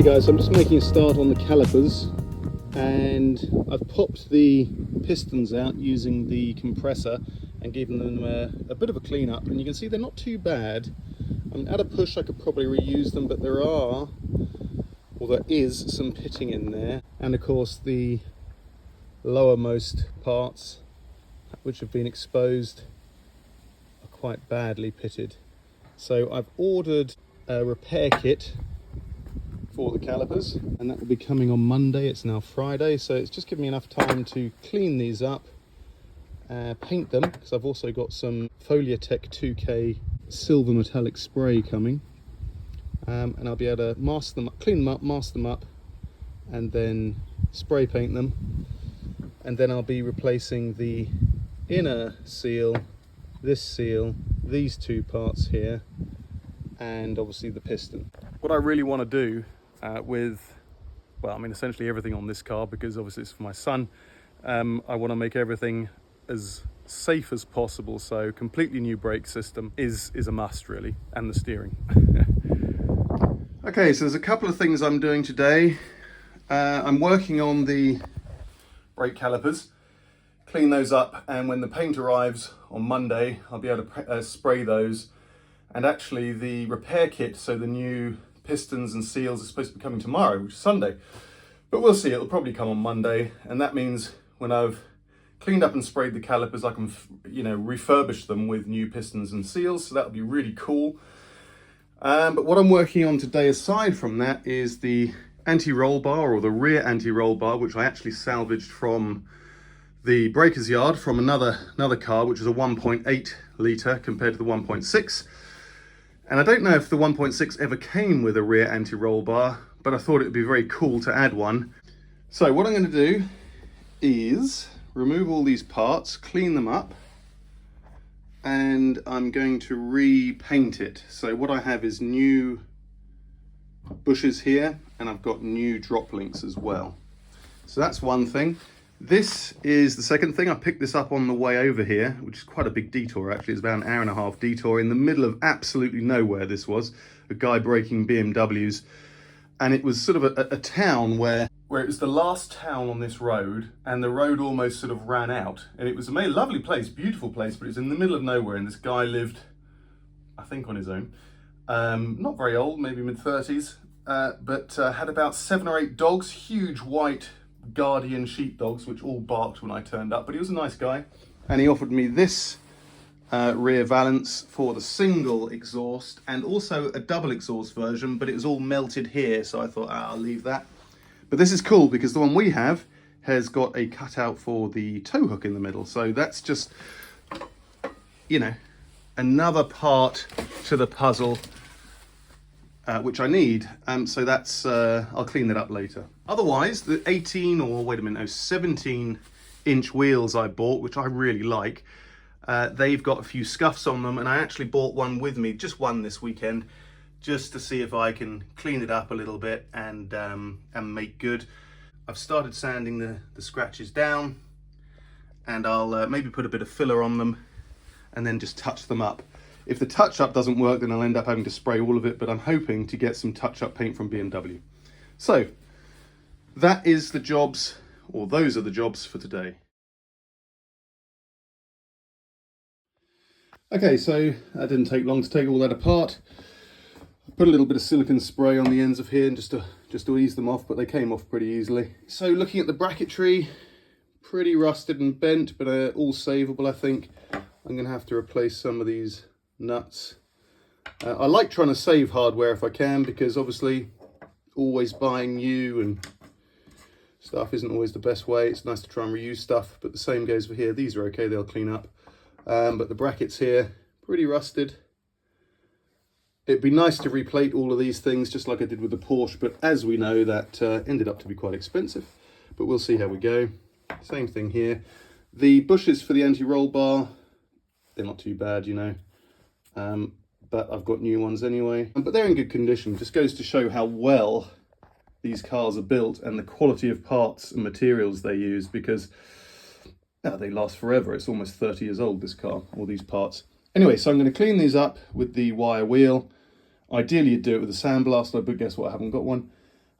guys, I'm just making a start on the calipers, and I've popped the pistons out using the compressor and given them a bit of a clean up, and you can see they're not too bad. I mean, at a push I could probably reuse them, but there is some pitting in there, and of course the lowermost parts which have been exposed are quite badly pitted. So I've ordered a repair kit for the calipers, and that will be coming on Monday. It's now Friday, so it's just given me enough time to clean these up, paint them, because I've also got some Foliatech 2K silver metallic spray coming, and I'll be able to mask them up, clean them up, mask them up, and then spray paint them. And then I'll be replacing the inner seal, this seal, these two parts here, and obviously the piston. What I really want to do essentially everything on this car, because obviously it's for my son, I want to make everything as safe as possible, so completely new brake system is a must really, and the steering. Okay, so there's a couple of things I'm doing today. I'm working on the brake calipers, clean those up, and when the paint arrives on Monday I'll be able to spray those. And actually the repair kit, so the new pistons and seals, are supposed to be coming tomorrow, which is Sunday, but we'll see. It'll probably come on Monday, and that means when I've cleaned up and sprayed the calipers I can refurbish them with new pistons and seals, so that'll be really cool. But what I'm working on today aside from that is the anti-roll bar, or the rear anti-roll bar, which I actually salvaged from the breaker's yard from another car, which is a 1.8 litre compared to the 1.6. And I don't know if the 1.6 ever came with a rear anti-roll bar, but I thought it would be very cool to add one. So what I'm going to do is remove all these parts, clean them up, and I'm going to repaint it. So what I have is new bushes here, and I've got new drop links as well. So that's one thing. This is the second thing. I picked this up on the way over here, which is quite a big detour actually. It's about an hour and a half detour in the middle of absolutely nowhere. This was a guy breaking BMWs, and it was sort of a town where it was the last town on this road, and the road almost sort of ran out, and it was a lovely place, beautiful place, but it's in the middle of nowhere, and this guy lived, I think, on his own. Not very old, maybe mid-30s, but had about 7 or 8 dogs, huge white Guardian sheepdogs, which all barked when I turned up, but he was a nice guy. And he offered me this rear valance for the single exhaust, and also a double exhaust version, but it was all melted here, so I thought, I'll leave that. But this is cool because the one we have has got a cutout for the tow hook in the middle, so that's just, another part to the puzzle which I need, so that's I'll clean that up later. Otherwise, the 17-inch wheels I bought, which I really like, they've got a few scuffs on them, and I actually bought one with me, just one this weekend, just to see if I can clean it up a little bit and make good. I've started sanding the scratches down, and I'll maybe put a bit of filler on them and then just touch them up. If the touch-up doesn't work, then I'll end up having to spray all of it, but I'm hoping to get some touch-up paint from BMW. So, that is the jobs, or those are the jobs for today. Okay, so that didn't take long to take all that apart. I put a little bit of silicone spray on the ends of here, and just to ease them off, but they came off pretty easily. So looking at the bracketry, pretty rusted and bent, but all savable, I think. I'm going to have to replace some of these nuts. I like trying to save hardware if I can, because obviously always buying new and stuff isn't always the best way. It's nice to try and reuse stuff, but the same goes for here. These are okay, they'll clean up. But the brackets here, pretty rusted. It'd be nice to replate all of these things just like I did with the Porsche, but as we know, that ended up to be quite expensive. But we'll see how we go. Same thing here. The bushes for the anti-roll bar, they're not too bad, but I've got new ones anyway. But they're in good condition. Just goes to show how well these cars are built and the quality of parts and materials they use, because they last forever. It's almost 30 years old, this car, all these parts. Anyway, so I'm going to clean these up with the wire wheel. Ideally you'd do it with a sandblaster, but guess what, I haven't got one.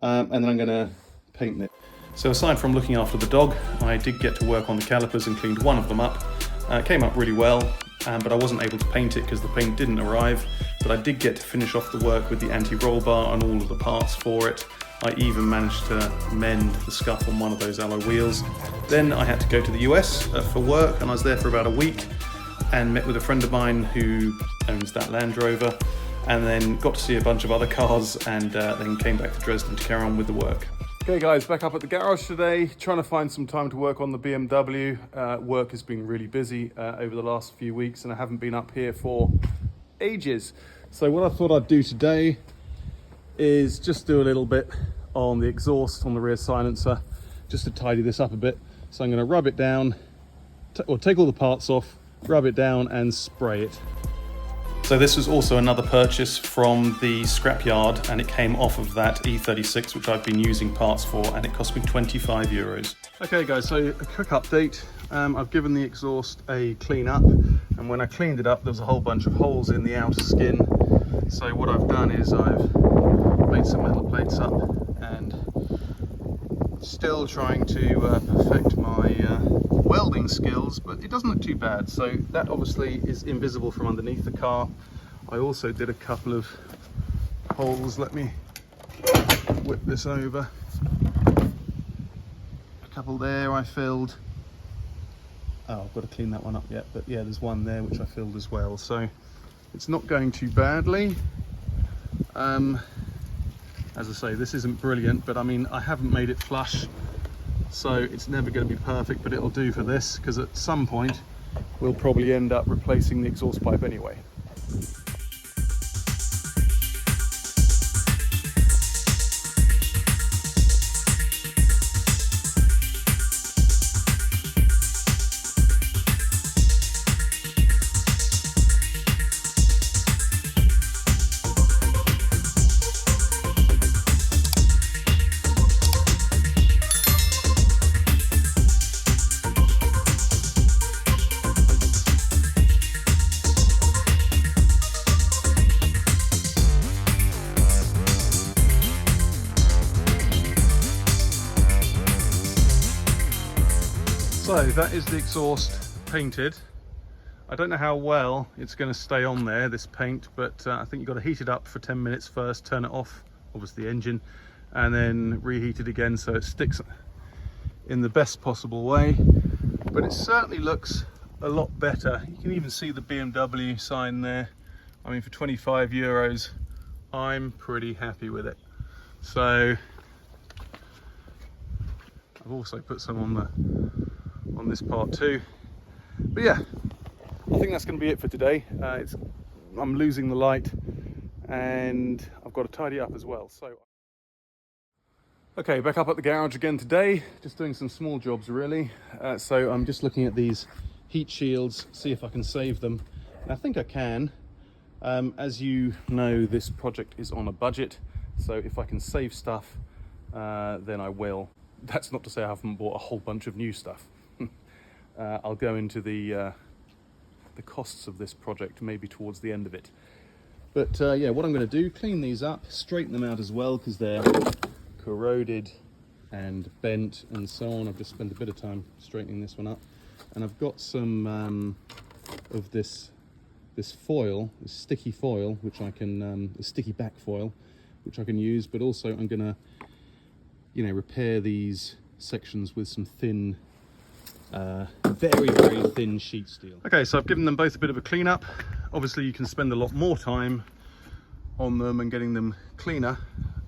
and then I'm going to paint it. So aside from looking after the dog, I did get to work on the calipers and cleaned one of them up. It came up really well, but I wasn't able to paint it because the paint didn't arrive. But I did get to finish off the work with the anti-roll bar and all of the parts for it. I even managed to mend the scuff on one of those alloy wheels. Then I had to go to the US for work, and I was there for about a week and met with a friend of mine who owns that Land Rover, and then got to see a bunch of other cars, and then came back to Dresden to carry on with the work. Okay guys, back up at the garage today, trying to find some time to work on the BMW. Work has been really busy over the last few weeks, and I haven't been up here for ages. So what I thought I'd do today is just do a little bit on the exhaust on the rear silencer, just to tidy this up a bit. So I'm going to rub it down, or take all the parts off, rub it down and spray it. So this was also another purchase from the scrapyard, and it came off of that E36, which I've been using parts for, and it cost me 25 euros. Okay guys, so a quick update. I've given the exhaust a clean up, and when I cleaned it up, there was a whole bunch of holes in the outer skin. So what I've done is I've made some metal plates up, and still trying to perfect my welding skills, but it doesn't look too bad. So that obviously is invisible from underneath the car. I also did a couple of holes. Let me whip this over. A couple there I filled. Oh, I've got to clean that one up yet, but yeah, there's one there which I filled as well. So it's not going too badly. As I say, this isn't brilliant, but I mean, I haven't made it flush, so it's never going to be perfect, but it'll do for this, because at some point we'll probably end up replacing the exhaust pipe anyway. So that is the exhaust painted. I don't know how well it's going to stay on there, this paint, but I think you've got to heat it up for 10 minutes first, turn it off, obviously the engine, and then reheat it again so it sticks in the best possible way. But it certainly looks a lot better. You can even see the BMW sign there. I mean, for 25 euros, I'm pretty happy with it. So I've also put some on this part too. But yeah, I think that's going to be it for today. I'm losing the light, and I've got to tidy up as well. So okay, back up at the garage again today, just doing some small jobs really. So I'm just looking at these heat shields, see if I can save them, and I think I can. As you know, this project is on a budget, so if I can save stuff, then I will. That's not to say I haven't bought a whole bunch of new stuff. I'll go into the costs of this project maybe towards the end of it. But yeah, what I'm going to do, clean these up, straighten them out as well, because they're corroded and bent and so on. I've just spent a bit of time straightening this one up, and I've got some of this foil, this sticky foil, which I can, the sticky back foil, which I can use, but also I'm going to, you know, repair these sections with some thin, very thin sheet steel. Okay, so I've given them both a bit of a clean up. Obviously you can spend a lot more time on them and getting them cleaner,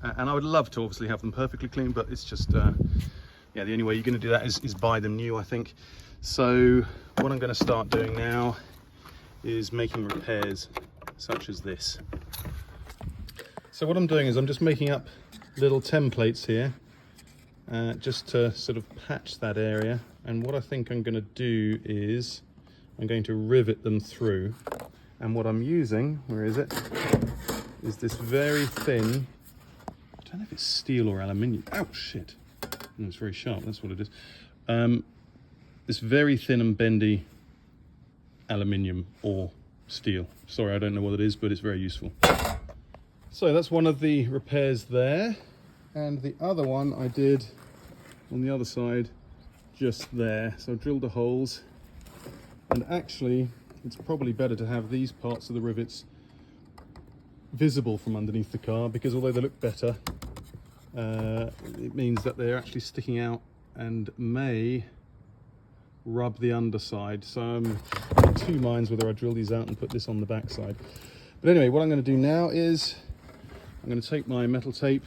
and I would love to obviously have them perfectly clean, but it's just yeah, the only way you're going to do that is buy them new, I think. So what I'm going to start doing now is making repairs such as this. So what I'm doing is I'm just making up little templates here, just to sort of patch that area. And what I think I'm going to do is I'm going to rivet them through. And what I'm using, where is it, is this very thin, I don't know if it's steel or aluminium. Oh shit, no, it's very sharp, that's what it is. This very thin and bendy aluminium or steel. Sorry, I don't know what it is, but it's very useful. So that's one of the repairs there. and the other one I did on the other side, just there. So I drilled the holes, and actually it's probably better to have these parts of the rivets visible from underneath the car, because although they look better, it means that they're actually sticking out and may rub the underside. So I'm in two minds whether I drill these out and put this on the back side. But anyway, what I'm going to do now is I'm going to take my metal tape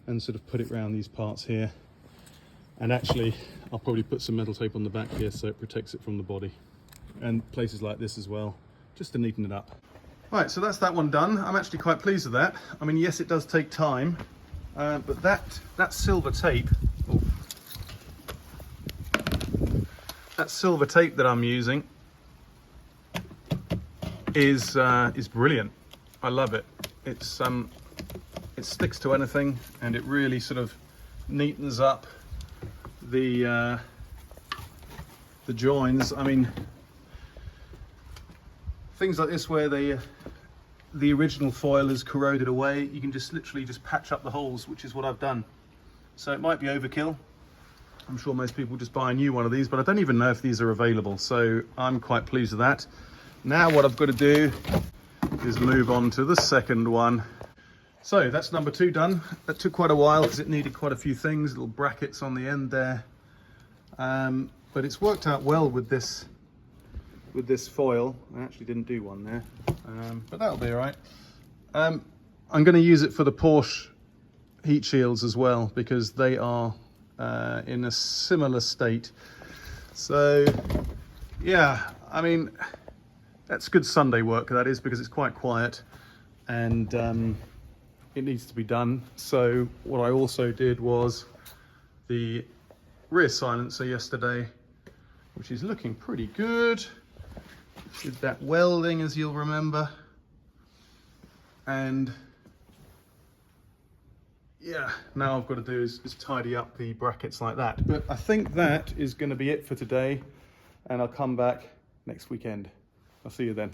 and sort of put it around these parts here, and actually I'll probably put some metal tape on the back here so it protects it from the body, and places like this as well, just to neaten it up. Right, so that's that one done. I'm actually quite pleased with that. I mean, yes, it does take time, but that silver tape, that silver tape that I'm using is brilliant. I love it. It sticks to anything, and it really sort of neatens up the joins. I mean, things like this where the original foil is corroded away, you can just literally just patch up the holes, which is what I've done. So it might be overkill. I'm sure most people just buy a new one of these, but I don't even know if these are available. So I'm quite pleased with that. Now what I've got to do is move on to the second one. So that's number 2 done. That took quite a while because it needed quite a few things, little brackets on the end there. But it's worked out well with this foil. I actually didn't do one there, but that'll be all right. I'm going to use it for the Porsche heat shields as well, because they are in a similar state. So yeah, I mean, that's good Sunday work, that is, because it's quite quiet, and it needs to be done. So what I also did was the rear silencer yesterday, which is looking pretty good. Did that welding, as you'll remember, and yeah, now I've got to do is tidy up the brackets like that. But I think that is going to be it for today, and I'll come back next weekend. I'll see you then.